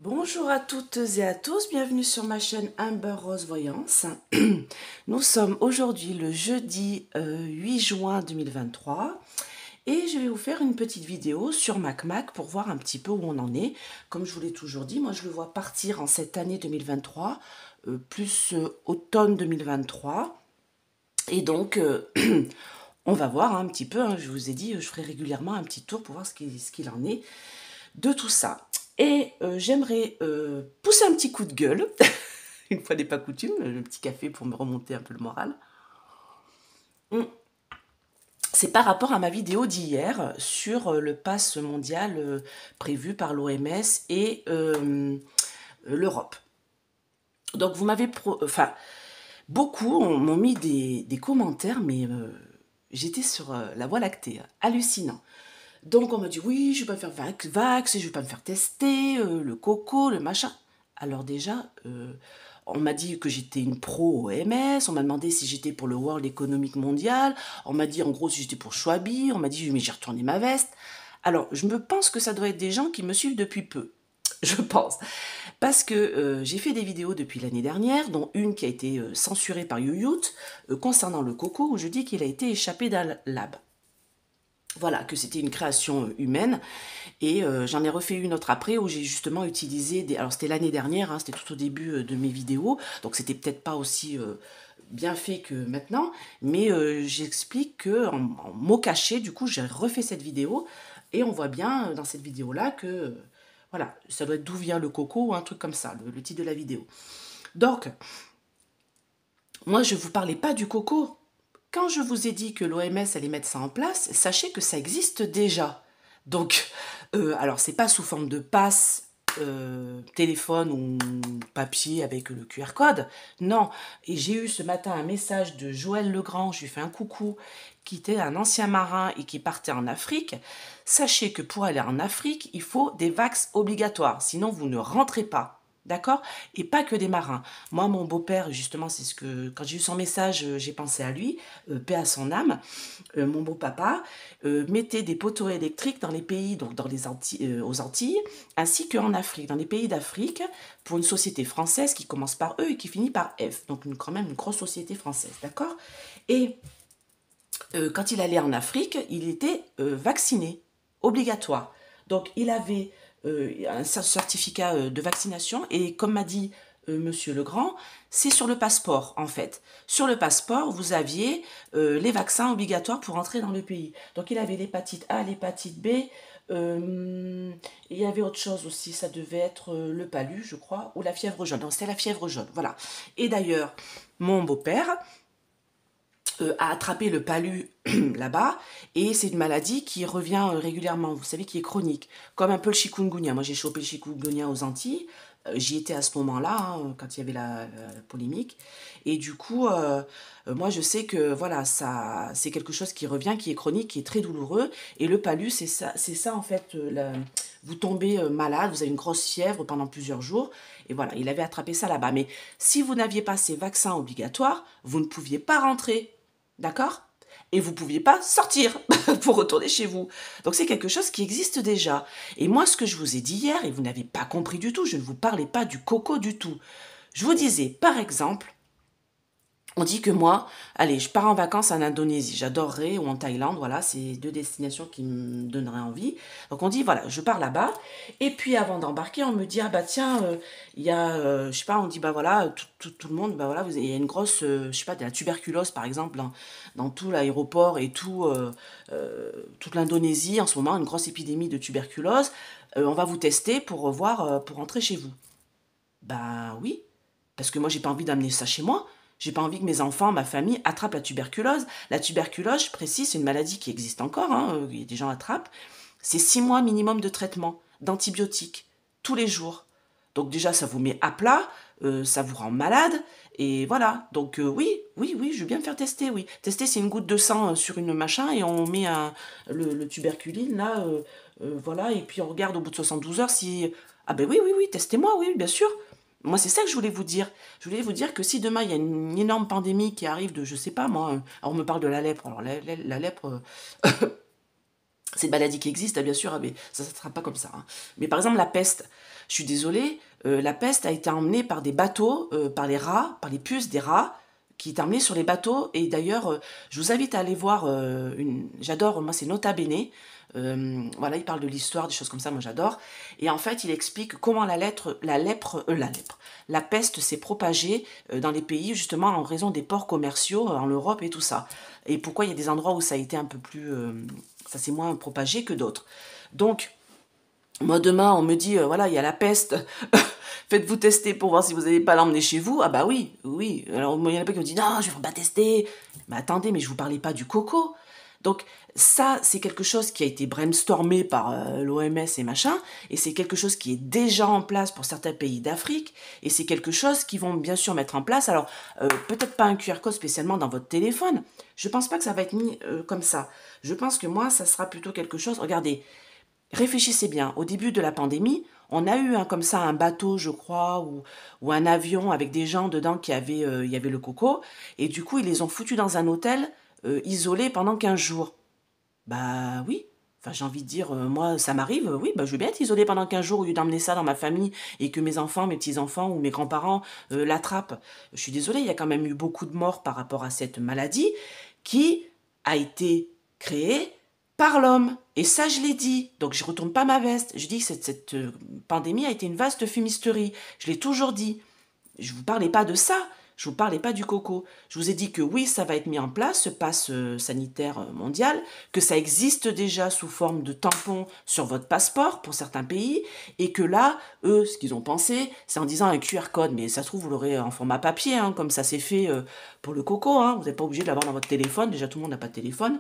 Bonjour à toutes et à tous, bienvenue sur ma chaîne Amber Rose Voyance. Nous sommes aujourd'hui le jeudi 8 juin 2023 et je vais vous faire une petite vidéo sur MacMac pour voir un petit peu où on en est. Comme je vous l'ai toujours dit, moi je le vois partir en cette année 2023, plus automne 2023. Et donc, on va voir un petit peu, hein, je vous ai dit, je ferai régulièrement un petit tour pour voir ce qu'il en est de tout ça. Et j'aimerais pousser un petit coup de gueule, une fois n'est pas coutume, le petit café pour me remonter un peu le moral. C'est par rapport à ma vidéo d'hier sur le pass mondial prévu par l'OMS et l'Europe. Donc vous m'avez... Enfin, beaucoup m'ont mis des commentaires, mais j'étais sur la voie lactée, hallucinant. Donc on m'a dit oui, je vais pas me faire vax, je vais pas me faire tester, le coco, le machin. Alors déjà, on m'a dit que j'étais une pro OMS, on m'a demandé si j'étais pour le World Economic Mondial, on m'a dit en gros si j'étais pour Schwabi, on m'a dit mais j'ai retourné ma veste. Alors je me pense que ça doit être des gens qui me suivent depuis peu. Je pense. Parce que j'ai fait des vidéos depuis l'année dernière, dont une qui a été censurée par YouYout, concernant le coco, où je dis qu'il a été échappé d'un lab. Voilà, que c'était une création humaine. Et j'en ai refait une autre après où j'ai justement utilisé des... Alors c'était l'année dernière, hein, c'était tout au début de mes vidéos, donc c'était peut-être pas aussi bien fait que maintenant, mais j'explique que en mots cachés, du coup j'ai refait cette vidéo et on voit bien dans cette vidéo-là que... voilà, ça doit être d'où vient le coco ou un truc comme ça, le titre de la vidéo. Donc, moi je ne vous parlais pas du coco. Quand je vous ai dit que l'OMS allait mettre ça en place, sachez que ça existe déjà. Donc, alors c'est pas sous forme de passe téléphone ou papier avec le QR code, non. Et j'ai eu ce matin un message de Joël Legrand, je lui fais un coucou, qui était un ancien marin et qui partait en Afrique. Sachez que pour aller en Afrique, il faut des vax obligatoires, sinon vous ne rentrez pas. D'accord? Et pas que des marins. Moi, mon beau-père, justement, c'est ce que, quand j'ai eu son message, j'ai pensé à lui, paix à son âme, mon beau-papa, mettait des poteaux électriques dans les pays, donc dans les Antilles, aux Antilles, ainsi qu'en Afrique, dans les pays d'Afrique, pour une société française qui commence par E et qui finit par F. Donc, quand même une grosse société française, d'accord? Et quand il allait en Afrique, il était vacciné, obligatoire. Donc, il avait un certificat de vaccination et comme m'a dit Monsieur Legrand, c'est sur le passeport en fait. Sur le passeport, vous aviez les vaccins obligatoires pour entrer dans le pays. Donc il avait l'hépatite A, l'hépatite B, il y avait autre chose aussi, ça devait être le palu, je crois, ou la fièvre jaune. Non, c'était la fièvre jaune, voilà. Et d'ailleurs, mon beau-père a attrapé le palu là-bas et c'est une maladie qui revient régulièrement, vous savez, qui est chronique, comme un peu le chikungunya. Moi j'ai chopé le chikungunya aux Antilles, j'y étais à ce moment-là, hein, quand il y avait la polémique, et du coup, moi je sais que voilà, ça, c'est quelque chose qui revient, qui est chronique, qui est très douloureux, et le palu c'est ça en fait, vous tombez malade, vous avez une grosse fièvre pendant plusieurs jours, et voilà, il avait attrapé ça là-bas. Mais si vous n'aviez pas ces vaccins obligatoires, vous ne pouviez pas rentrer. D'accord? Et vous ne pouviez pas sortir pour retourner chez vous. Donc c'est quelque chose qui existe déjà. Et moi, ce que je vous ai dit hier, et vous n'avez pas compris du tout, je ne vous parlais pas du coco du tout. Je vous disais, par exemple, on dit que moi, allez, je pars en vacances en Indonésie, j'adorerais, ou en Thaïlande, voilà, c'est deux destinations qui me donneraient envie. Donc on dit, voilà, je pars là-bas, et puis avant d'embarquer, on me dit, ah bah tiens, il y a, je sais pas, on dit, bah voilà, tout le monde, bah voilà, il y a une grosse, je sais pas, de la tuberculose par exemple, dans tout l'aéroport et toute l'Indonésie, en ce moment, une grosse épidémie de tuberculose, on va vous tester pour voir, pour rentrer chez vous. Bah oui, parce que moi j'ai pas envie d'amener ça chez moi. J'ai pas envie que mes enfants, ma famille attrapent la tuberculose. La tuberculose, je précise, c'est une maladie qui existe encore, hein, des gens attrapent. C'est 6 mois minimum de traitement, d'antibiotiques, tous les jours. Donc déjà, ça vous met à plat, ça vous rend malade, et voilà. Donc oui, oui, oui, je veux bien me faire tester, oui. Tester, c'est une goutte de sang sur une machin, et on met le tuberculine, là, voilà, et puis on regarde au bout de 72 heures si... Ah ben oui, oui, oui, testez-moi, oui, bien sûr. Moi, c'est ça que je voulais vous dire. Je voulais vous dire que si demain, il y a une énorme pandémie qui arrive de, je sais pas, moi, alors on me parle de la lèpre. Alors, la lèpre, c'est une maladie qui existe, hein, bien sûr, hein, mais ça ne sera pas comme ça, hein. Mais par exemple, la peste. Je suis désolée, la peste a été emmenée par des bateaux, par les rats, par les puces des rats, qui est emmenée sur les bateaux. Et d'ailleurs, je vous invite à aller voir j'adore, moi c'est Nota Bene. Voilà, il parle de l'histoire, des choses comme ça, moi j'adore. Et en fait, il explique comment la peste s'est propagée dans les pays, justement, en raison des ports commerciaux en Europe et tout ça. Et pourquoi il y a des endroits où ça a été un peu plus... ça s'est moins propagé que d'autres. Donc, moi demain, on me dit, voilà, il y a la peste, faites-vous tester pour voir si vous n'allez pas l'emmener chez vous. Ah bah oui, oui. Alors, il y en a pas qui me disent, non, je ne vais pas tester. Mais attendez, mais je vous parlais pas du coco. Donc ça, c'est quelque chose qui a été brainstormé par l'OMS et machin, et c'est quelque chose qui est déjà en place pour certains pays d'Afrique, et c'est quelque chose qu'ils vont bien sûr mettre en place. Alors, peut-être pas un QR code spécialement dans votre téléphone, je pense pas que ça va être mis comme ça. Je pense que moi, ça sera plutôt quelque chose... Regardez, réfléchissez bien, au début de la pandémie, on a eu comme ça un bateau, je crois, ou un avion avec des gens dedans il y avait le coco, et du coup, ils les ont foutus dans un hôtel isolé pendant 15 jours. Bah oui, enfin j'ai envie de dire, moi ça m'arrive, oui, bah je veux bien être isolé pendant 15 jours au lieu d'emmener ça dans ma famille et que mes enfants, mes petits-enfants ou mes grands-parents l'attrapent. Je suis désolée, il y a quand même eu beaucoup de morts par rapport à cette maladie qui a été créée par l'homme. Et ça, je l'ai dit. Donc, je retourne pas ma veste. Je dis que cette pandémie a été une vaste fumisterie. Je l'ai toujours dit. Je vous parlais pas de ça. Je vous parlais pas du coco. Je vous ai dit que oui, ça va être mis en place, ce pass sanitaire mondial, que ça existe déjà sous forme de tampon sur votre passeport pour certains pays, et que là, eux, ce qu'ils ont pensé, c'est en disant un QR code. Mais ça se trouve, vous l'aurez en format papier, hein, comme ça s'est fait pour le coco. Hein. Vous n'êtes pas obligé de l'avoir dans votre téléphone. Déjà, tout le monde n'a pas de téléphone.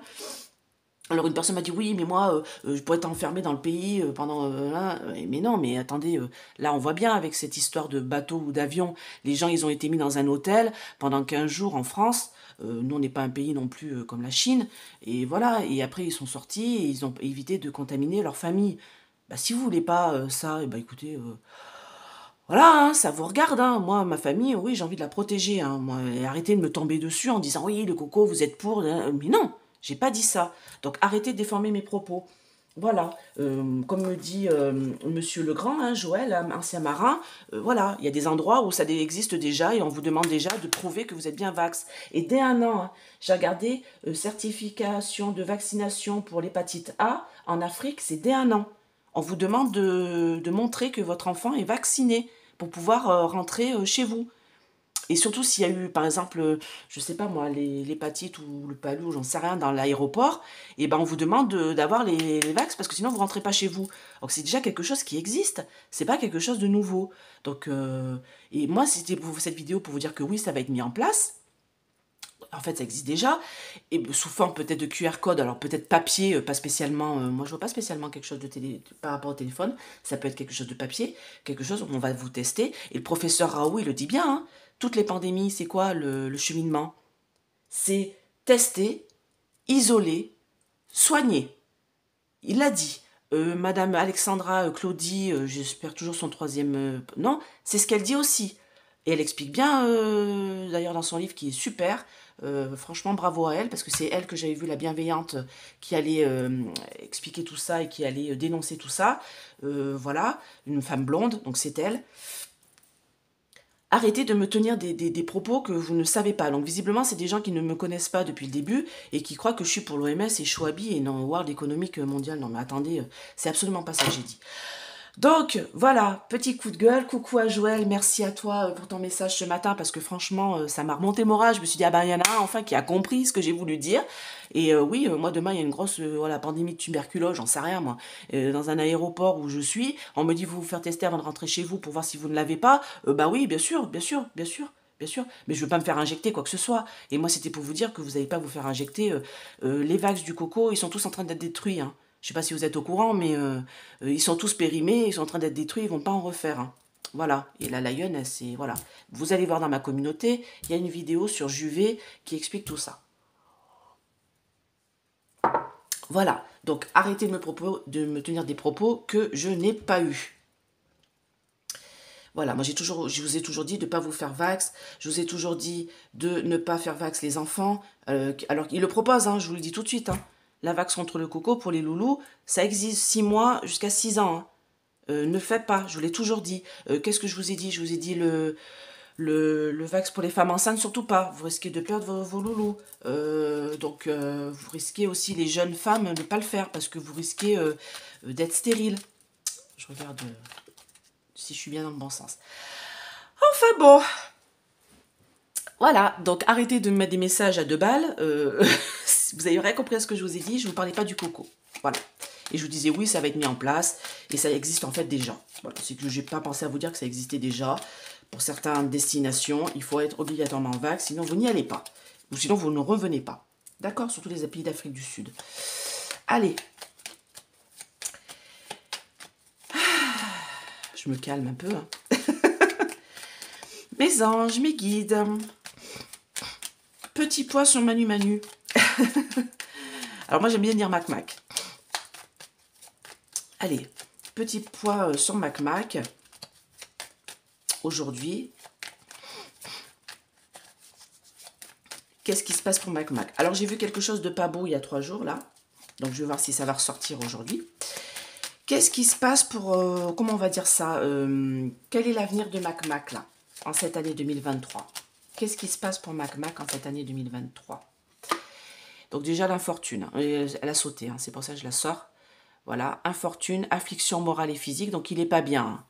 Alors une personne m'a dit oui mais moi je pourrais être enfermée dans le pays pendant mais non mais attendez là on voit bien avec cette histoire de bateau ou d'avion les gens ils ont été mis dans un hôtel pendant 15 jours en France. Nous on n'est pas un pays non plus comme la Chine et voilà et après ils sont sortis et ils ont évité de contaminer leur famille. Bah si vous voulez pas ça et bah écoutez voilà, hein, ça vous regarde, hein. Moi, ma famille, oui, j'ai envie de la protéger, hein. Moi, et arrêtez de me tomber dessus en disant oui, le coco, vous êtes pour. Mais non, j'ai pas dit ça. Donc arrêtez de déformer mes propos. Voilà, comme me dit Monsieur Legrand, hein, Joël, ancien marin, voilà, il y a des endroits où ça existe déjà et on vous demande déjà de prouver que vous êtes bien vax. Et dès un an, hein, j'ai regardé certification de vaccination pour l'hépatite A en Afrique, c'est dès un an. On vous demande de montrer que votre enfant est vacciné pour pouvoir rentrer chez vous. Et surtout s'il y a eu, par exemple, je sais pas moi, l'hépatite ou le palu, j'en sais rien, dans l'aéroport, et ben on vous demande d'avoir les vax parce que sinon vous rentrez pas chez vous. Donc c'est déjà quelque chose qui existe, c'est pas quelque chose de nouveau. Donc, et moi c'était pour cette vidéo pour vous dire que oui, ça va être mis en place. En fait, ça existe déjà, et sous forme peut-être de QR code, alors peut-être papier, pas spécialement, moi je vois pas spécialement quelque chose par rapport au téléphone, ça peut être quelque chose de papier, quelque chose où on va vous tester, et le professeur Raoult, il le dit bien, hein, toutes les pandémies, c'est quoi le cheminement? C'est tester, isoler, soigner. Il l'a dit. Madame Alexandra Claudie, j'espère toujours son troisième non, c'est ce qu'elle dit aussi. Et elle explique bien, d'ailleurs dans son livre qui est super, franchement bravo à elle, parce que c'est elle que j'avais vu la bienveillante qui allait expliquer tout ça et qui allait dénoncer tout ça. Voilà, une femme blonde, donc c'est elle. Arrêtez de me tenir des propos que vous ne savez pas. Donc visiblement, c'est des gens qui ne me connaissent pas depuis le début et qui croient que je suis pour l'OMS et Chouabi et non World Economic Mondial. Non mais attendez, c'est absolument pas ça que j'ai dit. Donc voilà, petit coup de gueule, coucou à Joël, merci à toi pour ton message ce matin parce que franchement ça m'a remonté mon moral, je me suis dit ah ben il y en a un enfin qui a compris ce que j'ai voulu dire et oui moi demain il y a une grosse voilà, pandémie de tuberculose, j'en sais rien moi, dans un aéroport où je suis, on me dit vous vous faire tester avant de rentrer chez vous pour voir si vous ne l'avez pas, bah oui bien sûr, bien sûr, bien sûr. Bien sûr, mais je ne veux pas me faire injecter quoi que ce soit. Et moi, c'était pour vous dire que vous n'allez pas vous faire injecter. Les vax du coco, ils sont tous en train d'être détruits. Hein. Je sais pas si vous êtes au courant, mais ils sont tous périmés, ils sont en train d'être détruits, ils vont pas en refaire. Hein. Voilà. Et la Lion, c'est voilà. Vous allez voir dans ma communauté, il y a une vidéo sur Juvé qui explique tout ça. Voilà. Donc arrêtez de me tenir des propos que je n'ai pas eus. Voilà, moi je vous ai toujours dit de ne pas vous faire vax, je vous ai toujours dit de ne pas faire vax les enfants, alors ils le proposent, hein, je vous le dis tout de suite, hein. La vax contre le coco pour les loulous, ça existe 6 mois jusqu'à 6 ans. Hein. Ne faites pas, je vous l'ai toujours dit. Qu'est-ce que je vous ai dit? Je vous ai dit le vax pour les femmes enceintes, surtout pas. Vous risquez de perdre vos loulous. Donc, vous risquez aussi, les jeunes femmes, de ne pas le faire parce que vous risquez d'être stérile. Je regarde si je suis bien dans le bon sens. Enfin bon. Voilà, donc arrêtez de me mettre des messages à 2 balles. Vous avez rien compris à ce que je vous ai dit. Je ne vous parlais pas du coco. Voilà. Et je vous disais, oui, ça va être mis en place. Et ça existe en fait déjà. Voilà. C'est que je n'ai pas pensé à vous dire que ça existait déjà. Pour certaines destinations, il faut être obligatoirement vax. Sinon, vous n'y allez pas. Ou sinon, vous ne revenez pas. D'accord? Surtout les pays d'Afrique du Sud. Allez. Je me calme un peu. Hein. Mes anges, mes guides. Petit poids sur Manu Manu. Alors moi, j'aime bien dire Mac Mac. Allez, petit poids sur Mac Mac. Aujourd'hui, qu'est-ce qui se passe pour Mac Mac? Alors, j'ai vu quelque chose de pas beau il y a 3 jours, là. Donc, je vais voir si ça va ressortir aujourd'hui. Qu'est-ce qui se passe pour... comment on va dire ça? Quel est l'avenir de Mac Mac, là, en cette année 2023? Qu'est-ce qui se passe pour Mac Mac en cette année 2023? Donc, déjà, l'infortune. Elle a sauté, hein, c'est pour ça que je la sors. Voilà, infortune, affliction morale et physique. Donc, il n'est pas bien. Hein.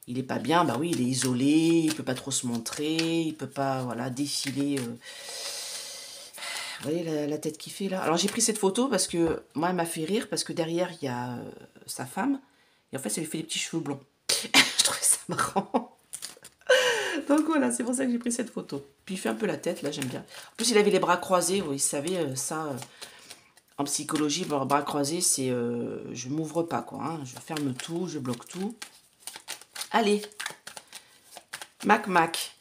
Il n'est pas bien, bah oui, il est isolé, il ne peut pas trop se montrer, il ne peut pas, voilà, défiler... Vous voyez la tête qu'il fait là? Alors j'ai pris cette photo parce que moi elle m'a fait rire parce que derrière il y a sa femme et en fait ça lui fait des petits cheveux blonds. Je trouvais ça marrant. Donc voilà, c'est pour ça que j'ai pris cette photo. Puis il fait un peu la tête là, j'aime bien. En plus il avait les bras croisés, vous savez ça en psychologie, bras croisés c'est je m'ouvre pas quoi, hein. Je ferme tout, je bloque tout. Allez, Mac Mac.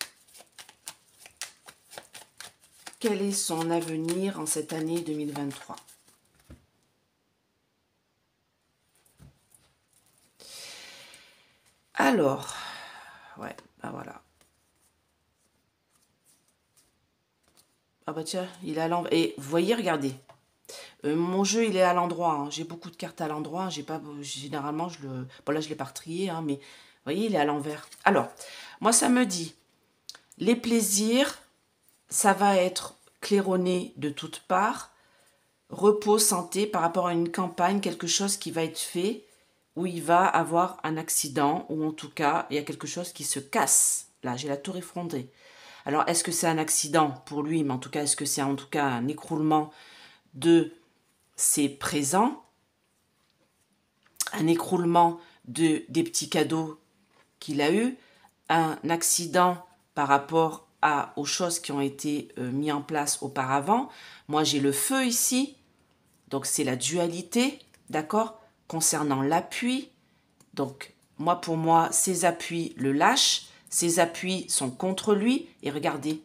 Quel est son avenir en cette année 2023? Alors, ouais, bah voilà. Ah bah tiens, il est à l'endroit. Et vous voyez, regardez. Mon jeu, il est à l'endroit. Hein. J'ai beaucoup de cartes à l'endroit. J'ai pas, généralement, je le... Bon, là, je l'ai pas retrié, hein, mais vous voyez, il est à l'envers. Alors, moi, ça me dit, les plaisirs, ça va être claironné de toutes parts. Repos, santé, par rapport à une campagne, quelque chose qui va être fait, où il va avoir un accident, ou en tout cas, il y a quelque chose qui se casse. Là, j'ai la tour effondrée. Alors, est-ce que c'est un accident pour lui, mais en tout cas, est-ce que c'est en tout cas un écroulement de ses présents, un écroulement des petits cadeaux qu'il a eus, un accident par rapport aux choses qui ont été mises en place auparavant. Moi, j'ai le feu ici, donc c'est la dualité, d'accord, concernant l'appui. Donc, moi, pour moi, ces appuis le lâchent, ces appuis sont contre lui, et regardez,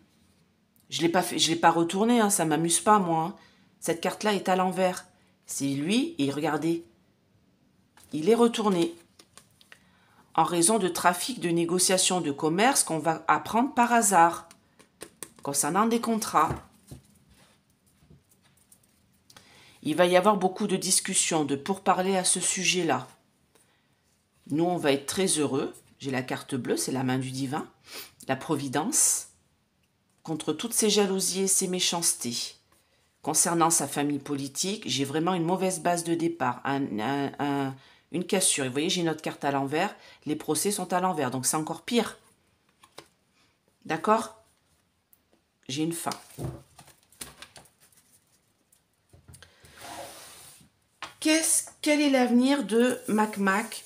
je ne l'ai pas retourné, hein, ça ne m'amuse pas, moi. Hein. Cette carte-là est à l'envers. C'est lui, et regardez, il est retourné. En raison de trafic, de négociation, de commerce qu'on va apprendre par hasard, concernant des contrats. Il va y avoir beaucoup de discussions, de pourparlers à ce sujet-là. Nous, on va être très heureux. J'ai la carte bleue, c'est la main du divin. La providence. Contre toutes ces jalousies et ces méchancetés. Concernant sa famille politique, j'ai vraiment une mauvaise base de départ. Une cassure. Et vous voyez, j'ai une autre carte à l'envers. Les procès sont à l'envers, donc c'est encore pire. D'accord? J'ai une fin. Quel est l'avenir de Mac Mac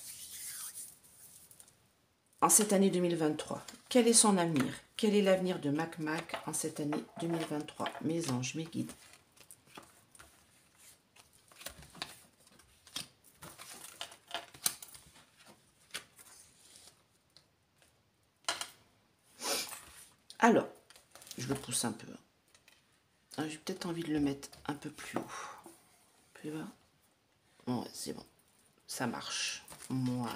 en cette année 2023? Quel est son avenir? Quel est l'avenir de Mac Mac en cette année 2023? Mes anges, mes guides. Alors, je le pousse un peu. J'ai peut-être envie de le mettre un peu plus haut. Plus bas. Bon, ouais, c'est bon. Ça marche. Voilà.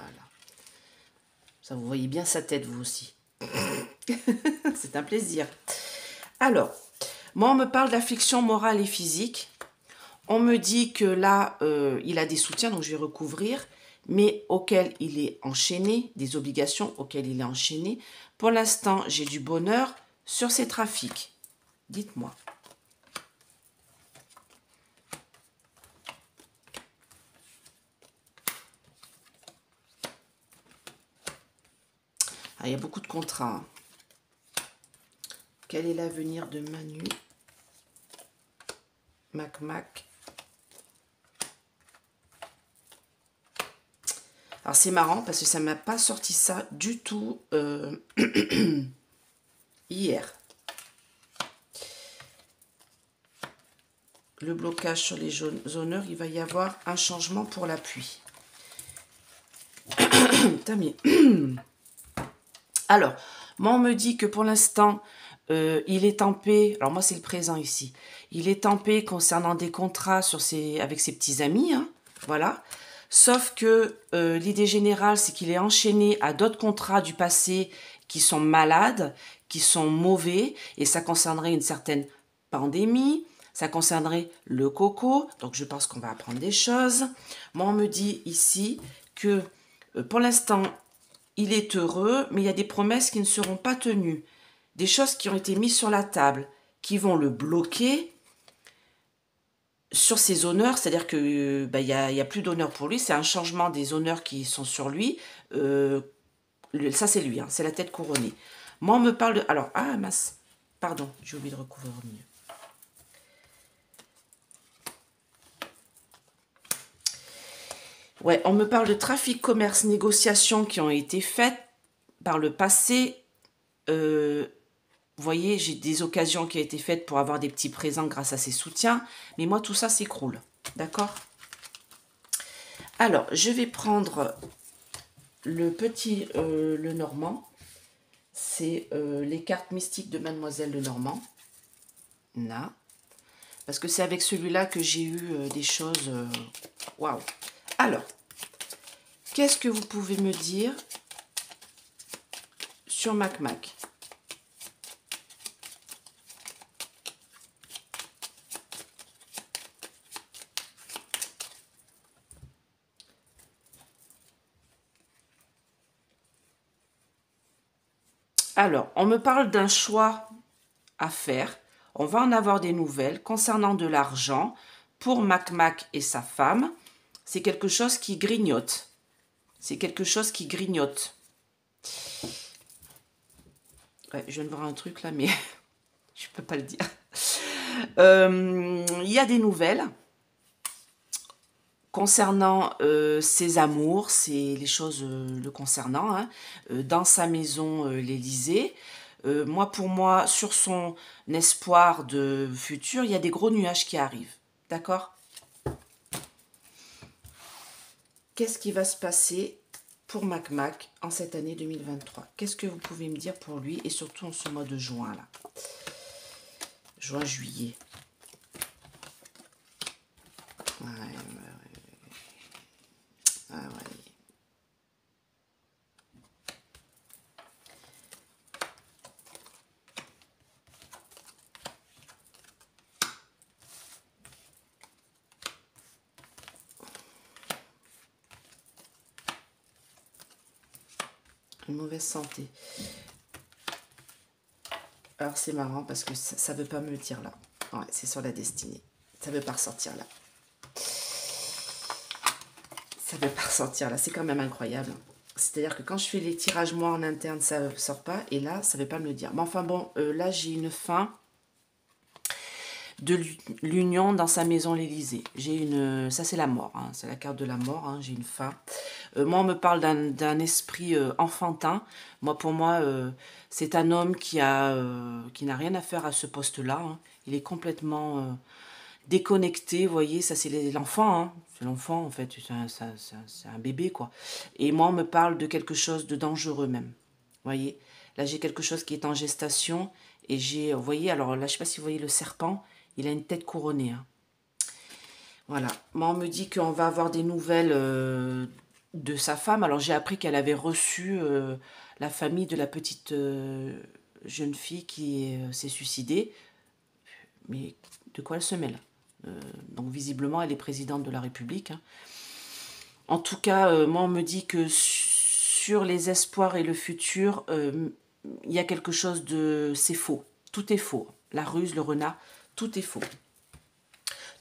Ça, vous voyez bien sa tête, vous aussi. C'est un plaisir. Alors, moi, on me parle d'affliction morale et physique. On me dit que là, il a des soutiens, donc je vais recouvrir. mais auxquelles il est enchaîné, des obligations auxquelles il est enchaîné. Pour l'instant, j'ai du bonheur sur ces trafics. Dites-moi. Ah, il y a beaucoup de contrats. Hein. Quel est l'avenir de Manu? Mac. Alors c'est marrant parce que ça ne m'a pas sorti ça du tout hier. Le blocage sur les honneurs, il va y avoir un changement pour la pluie. Alors, moi on me dit que pour l'instant, il est en paix. Alors moi c'est le présent ici. Il est en paix concernant des contrats avec ses petits amis. Hein, voilà. Sauf que l'idée générale, c'est qu'il est enchaîné à d'autres contrats du passé qui sont malades, qui sont mauvais, et ça concernerait une certaine pandémie, ça concernerait le coco, donc je pense qu'on va apprendre des choses. Moi, on me dit ici que pour l'instant, il est heureux, mais il y a des promesses qui ne seront pas tenues, des choses qui ont été mises sur la table, qui vont le bloquer, sur ses honneurs, c'est-à-dire que y a plus d'honneur pour lui, c'est un changement des honneurs qui sont sur lui. Ça, c'est lui, hein, c'est la tête couronnée. Moi, on me parle de... Alors, ah mince, pardon, j'ai oublié de recouvrir mieux. Ouais, on me parle de trafic, commerce, négociations qui ont été faites par le passé. Vous voyez, j'ai des occasions qui ont été faites pour avoir des petits présents grâce à ses soutiens. Mais moi, tout ça s'écroule. D'accord? Alors, je vais prendre le petit Lenormand. C'est les cartes mystiques de Mademoiselle Lenormand. Là. Parce que c'est avec celui-là que j'ai eu des choses... Waouh! Alors, qu'est-ce que vous pouvez me dire sur Mac? Alors, on me parle d'un choix à faire. On va en avoir des nouvelles concernant de l'argent pour Mac et sa femme. C'est quelque chose qui grignote. C'est quelque chose qui grignote. Ouais, je viens de voir un truc là, mais je ne peux pas le dire. Il y a des nouvelles concernant ses amours, c'est les choses le concernant, hein, dans sa maison l'Élysée. Pour moi, sur son espoir de futur, il y a des gros nuages qui arrivent. D'accord? Qu'est-ce qui va se passer pour Mac en cette année 2023? Qu'est-ce que vous pouvez me dire pour lui et surtout en ce mois de juin là? Juin, juillet. Ouais. Ah ouais. Une mauvaise santé. Alors c'est marrant parce que ça ne veut pas me le dire là. Ouais, c'est sur la destinée. Ça ne veut pas ressortir là. Ça ne veut pas ressortir là. C'est quand même incroyable. C'est-à-dire que quand je fais les tirages moi en interne, ça ne sort pas. Et là, ça ne veut pas me le dire. Mais enfin bon, là j'ai une fin de l'union dans sa maison l'Élysée. J'ai une... Ça c'est la mort. Hein. C'est la carte de la mort. Hein. J'ai une fin. Moi, on me parle d'un esprit enfantin. Pour moi, c'est un homme qui n'a rien à faire à ce poste-là. Hein. Il est complètement déconnecté, vous voyez, ça c'est l'enfant. Hein. C'est l'enfant, en fait, c'est un bébé, quoi. Et moi, on me parle de quelque chose de dangereux, même. Vous voyez, là, j'ai quelque chose qui est en gestation. Et vous voyez, alors là, je ne sais pas si vous voyez le serpent, il a une tête couronnée. Hein. Voilà. Moi, on me dit qu'on va avoir des nouvelles... de sa femme. Alors j'ai appris qu'elle avait reçu la famille de la petite jeune fille qui s'est suicidée. Mais de quoi elle se mêle? Donc visiblement elle est présidente de la République. Hein. En tout cas, moi, on me dit que sur les espoirs et le futur, il y a quelque chose de... C'est faux. Tout est faux. La ruse, le renard, tout est faux.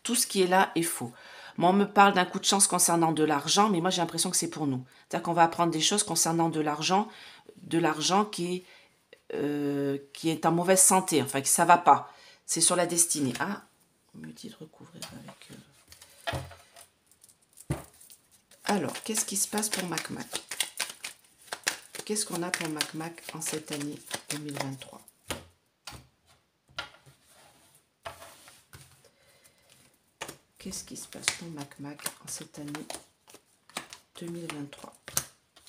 Tout ce qui est là est faux. Moi, on me parle d'un coup de chance concernant de l'argent, mais moi, j'ai l'impression que c'est pour nous. C'est-à-dire qu'on va apprendre des choses concernant de l'argent qui est en mauvaise santé, enfin, que ça va pas. C'est sur la destinée. Ah, on me dit de recouvrir avec... Alors, qu'est-ce qui se passe pour MacMac? Qu'est-ce qu'on a pour MacMac en cette année 2023? Qu'est-ce qui se passe pour MacMac en cette année 2023?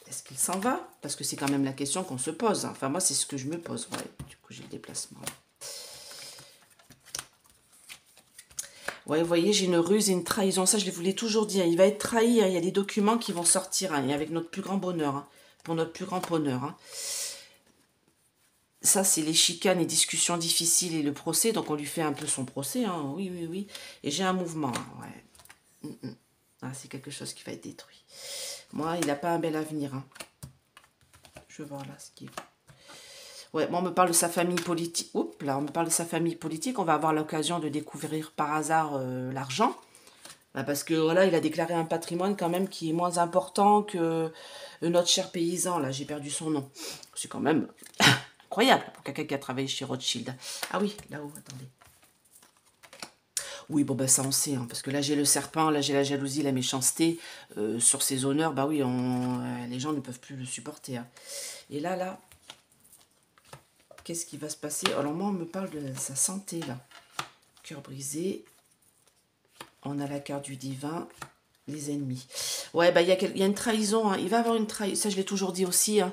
Est-ce qu'il s'en va? Parce que c'est quand même la question qu'on se pose. Enfin, moi, c'est ce que je me pose. Ouais, du coup, j'ai le déplacement. Ouais, vous voyez, j'ai une ruse et une trahison. Ça, je vous l'ai toujours dit. Hein. Il va être trahi. Hein. Il y a des documents qui vont sortir. Hein, et avec notre plus grand bonheur. Hein, pour notre plus grand bonheur. Hein. Ça, c'est les chicanes et discussions difficiles et le procès. Donc, on lui fait un peu son procès. Hein. Oui, oui, oui. Et j'ai un mouvement. Hein. Ouais. Ah, c'est quelque chose qui va être détruit. Moi, il n'a pas un bel avenir. Hein. Je vais voir là ce qui est... Ouais, moi, on me parle de sa famille politique. Oups, là, on me parle de sa famille politique. On va avoir l'occasion de découvrir par hasard l'argent. Bah, parce que voilà, il a déclaré un patrimoine quand même qui est moins important que notre cher paysan. Là, j'ai perdu son nom. C'est quand même incroyable pour quelqu'un qui a travaillé chez Rothschild. Ah oui, là-haut, attendez. Oui, bon, ben ça on sait, hein, parce que là j'ai le serpent, là j'ai la jalousie, la méchanceté. Sur ses honneurs, bah oui, les gens ne peuvent plus le supporter. Hein. Et là, qu'est-ce qui va se passer? Alors moi, on me parle de sa santé, là. Cœur brisé. On a la carte du divin, les ennemis. Ouais, bah il y a une trahison. Hein. Il va avoir une trahison, ça je l'ai toujours dit aussi. Hein.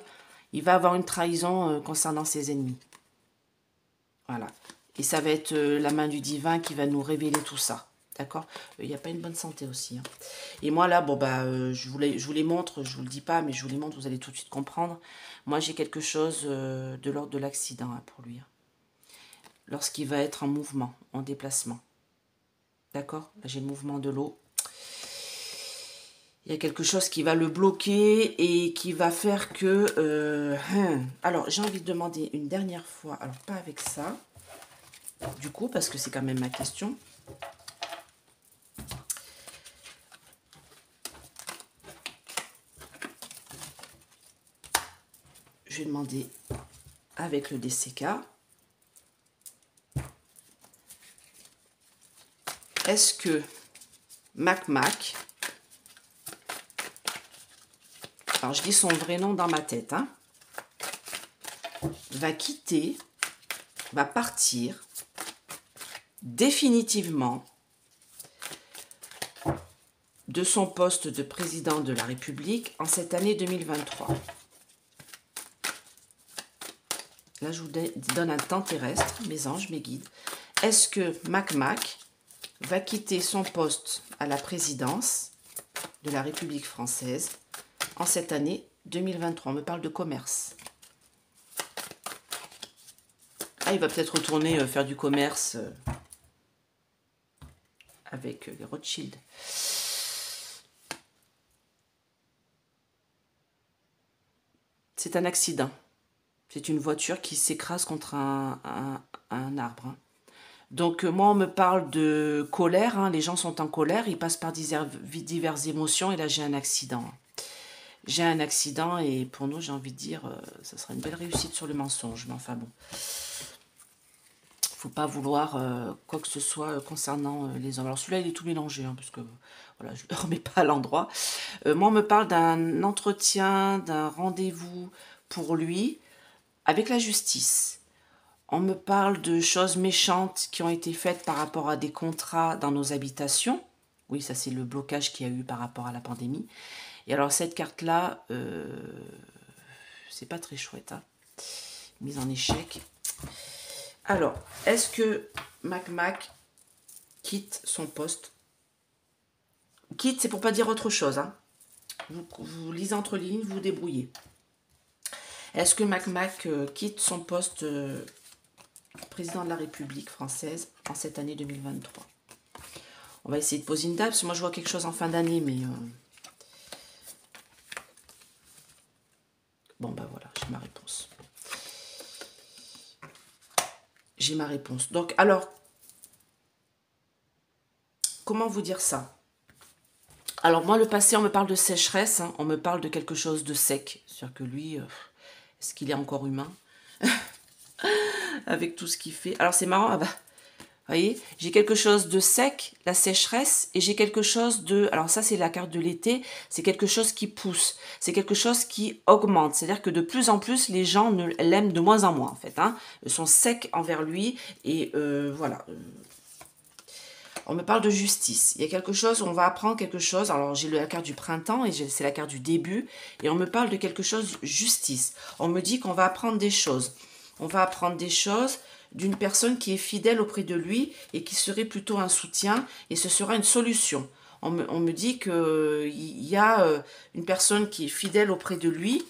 Il va avoir une trahison concernant ses ennemis. Voilà. Et ça va être la main du divin qui va nous révéler tout ça. D'accord? Il n'y a pas une bonne santé aussi. Hein. Et moi, là, bon, bah, je vous les montre. Je vous le dis pas, mais je vous les montre. Vous allez tout de suite comprendre. Moi, j'ai quelque chose de l'ordre de l'accident hein, pour lui. Hein. Lorsqu'il va être en mouvement, en déplacement. D'accord? Là, j'ai le mouvement de l'eau. Il y a quelque chose qui va le bloquer et qui va faire que... Alors, j'ai envie de demander une dernière fois. Alors, pas avec ça. Du coup, parce que c'est quand même ma question. Je vais demander avec le DCK. Est-ce que MacMac, alors je dis son vrai nom dans ma tête, hein, va quitter, va partir définitivement de son poste de président de la République en cette année 2023. Là, je vous donne un temps terrestre, mes anges, mes guides. Est-ce que MacMac va quitter son poste à la présidence de la République française en cette année 2023? On me parle de commerce. Ah, il va peut-être retourner faire du commerce avec les Rothschild. C'est un accident. C'est une voiture qui s'écrase contre un arbre. Hein. Donc, moi, on me parle de colère. Hein. Les gens sont en colère. Ils passent par diverses émotions. Et là, j'ai un accident. J'ai un accident. Et pour nous, j'ai envie de dire, ça sera une belle réussite sur le mensonge. Mais enfin, bon. Faut pas vouloir quoi que ce soit concernant les hommes. Alors, celui-là, il est tout mélangé. Hein, parce que, voilà, je ne le remets pas à l'endroit. Moi, on me parle d'un entretien, d'un rendez-vous pour lui avec la justice. On me parle de choses méchantes qui ont été faites par rapport à des contrats dans nos habitations. Oui, ça c'est le blocage qu'il y a eu par rapport à la pandémie. Et alors cette carte-là, c'est pas très chouette. Hein. Mise en échec. Alors, est-ce que MacMac quitte son poste? Quitte, c'est pour pas dire autre chose. Hein. Vous lisez entre les lignes, vous vous débrouillez. Est-ce que MacMac quitte son poste président de la République française en cette année 2023? On va essayer de poser une date, parce que moi je vois quelque chose en fin d'année, mais j'ai ma réponse. Donc, alors, comment vous dire ça? Alors, moi, le passé, on me parle de sécheresse, hein, on me parle de quelque chose de sec. C'est-à-dire que lui, est-ce qu'il est encore humain? Avec tout ce qu'il fait. Alors, c'est marrant, ah bah, vous voyez, j'ai quelque chose de sec, la sécheresse, et j'ai quelque chose de... Alors ça, c'est la carte de l'été, c'est quelque chose qui pousse, c'est quelque chose qui augmente. C'est-à-dire que de plus en plus, les gens l'aiment de moins en moins, en fait. Hein. Ils sont secs envers lui, et voilà. On me parle de justice. Il y a quelque chose, on va apprendre quelque chose. Alors, j'ai la carte du printemps, et c'est la carte du début, et on me parle de quelque chose, justice. On me dit qu'on va apprendre des choses. On va apprendre des choses d'une personne qui est fidèle auprès de lui et qui serait plutôt un soutien, et ce sera une solution. On me dit qu'il y a une personne qui est fidèle auprès de lui,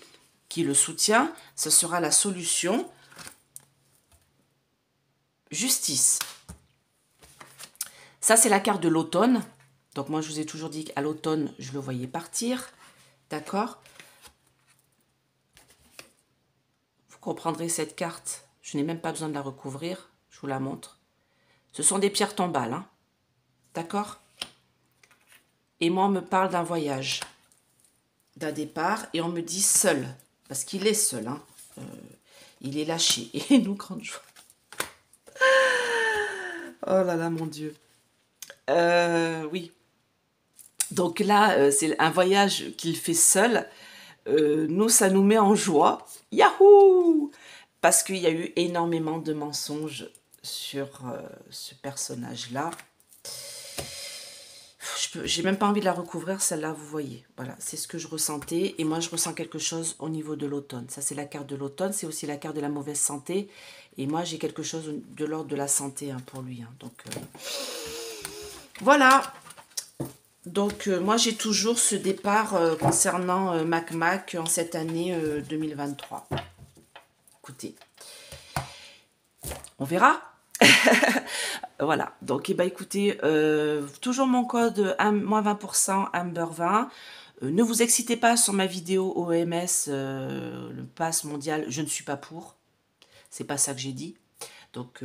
qui le soutient, ce sera la solution. Justice. Ça, c'est la carte de l'automne. Donc, moi, je vous ai toujours dit qu'à l'automne, je le voyais partir. D'accord? Vous comprendrez cette carte. Je n'ai même pas besoin de la recouvrir. Je vous la montre. Ce sont des pierres tombales. Hein? D'accord? Et moi, on me parle d'un voyage, d'un départ. Et on me dit seul. Parce qu'il est seul. Hein? Il est lâché. Et nous, grande joie. Oh là là, mon Dieu. Oui. Donc là, c'est un voyage qu'il fait seul. Nous, ça nous met en joie. Yahoo! Parce qu'il y a eu énormément de mensonges sur ce personnage-là. J'ai même pas envie de la recouvrir, celle-là, vous voyez. Voilà, c'est ce que je ressentais. Et moi, je ressens quelque chose au niveau de l'automne. Ça, c'est la carte de l'automne. C'est aussi la carte de la mauvaise santé. Et moi, j'ai quelque chose de l'ordre de la santé hein, pour lui. Hein. Donc, voilà. Donc, moi, j'ai toujours ce départ concernant Mac en cette année 2023. Écoutez, on verra. Voilà, donc eh ben, écoutez, toujours mon code moins 20% Amber 20. Ne vous excitez pas sur ma vidéo OMS, le pass mondial, je ne suis pas pour. C'est pas ça que j'ai dit. Donc,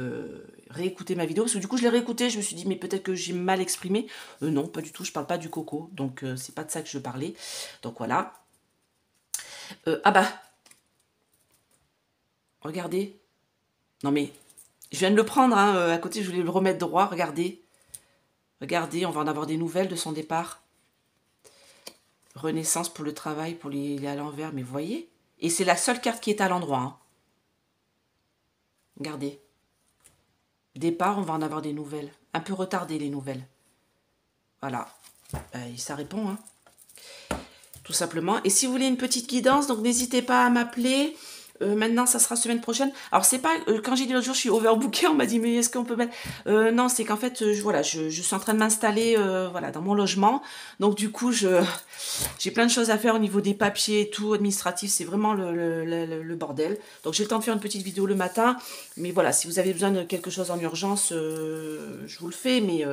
réécoutez ma vidéo, parce que du coup, je l'ai réécoutée, je me suis dit, mais peut-être que j'ai mal exprimé. Non, pas du tout, je parle pas du coco, donc c'est pas de ça que je parlais. Donc, voilà. Ah bah, regardez. Non mais, je viens de le prendre, hein, à côté, je voulais le remettre droit, regardez. Regardez, on va en avoir des nouvelles de son départ. Renaissance pour le travail, pour les à l'envers, mais vous voyez. Et c'est la seule carte qui est à l'endroit. Hein. Regardez. Départ, on va en avoir des nouvelles. Un peu retardées, les nouvelles. Voilà. Ça répond, hein. Tout simplement. Et si vous voulez une petite guidance, donc n'hésitez pas à m'appeler. Maintenant, ça sera semaine prochaine. Alors, c'est pas... quand j'ai dit l'autre jour, je suis overbookée, on m'a dit, mais est-ce qu'on peut mettre... non, c'est qu'en fait, voilà, je suis en train de m'installer voilà, dans mon logement. Donc, du coup, j'ai plein de choses à faire au niveau des papiers et tout, administratif. C'est vraiment le bordel. Donc, j'ai le temps de faire une petite vidéo le matin. Mais voilà, si vous avez besoin de quelque chose en urgence, je vous le fais. Mais...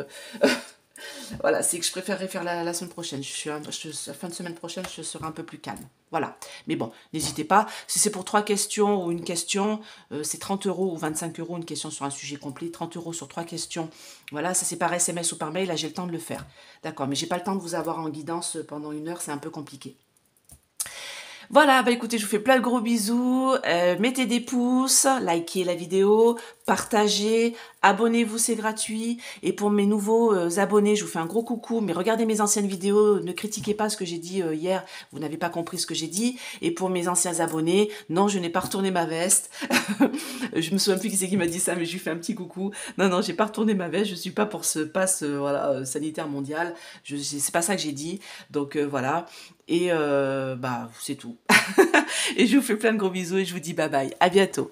voilà, c'est que je préférerais faire la semaine prochaine. La fin de semaine prochaine, je serai un peu plus calme. Voilà. Mais bon, n'hésitez pas. Si c'est pour 3 questions ou une question, c'est 30 € ou 25 € une question sur un sujet complet. 30 € sur 3 questions. Voilà, ça c'est par SMS ou par mail. Là, j'ai le temps de le faire. D'accord, mais j'ai pas le temps de vous avoir en guidance pendant 1 heure. C'est un peu compliqué. Voilà, bah écoutez, je vous fais plein de gros bisous. Mettez des pouces, likez la vidéo, partagez, abonnez-vous, c'est gratuit. Et pour mes nouveaux abonnés, je vous fais un gros coucou. Mais regardez mes anciennes vidéos, ne critiquez pas ce que j'ai dit hier. Vous n'avez pas compris ce que j'ai dit. Et pour mes anciens abonnés, non, je n'ai pas retourné ma veste. Je me souviens plus qui c'est qui m'a dit ça, mais je lui fais un petit coucou. Non, j'ai pas retourné ma veste. Je suis pas pour ce pass voilà, sanitaire mondial. C'est pas ça que j'ai dit. Donc voilà. Et bah c'est tout. Et je vous fais plein de gros bisous et je vous dis bye bye. À bientôt.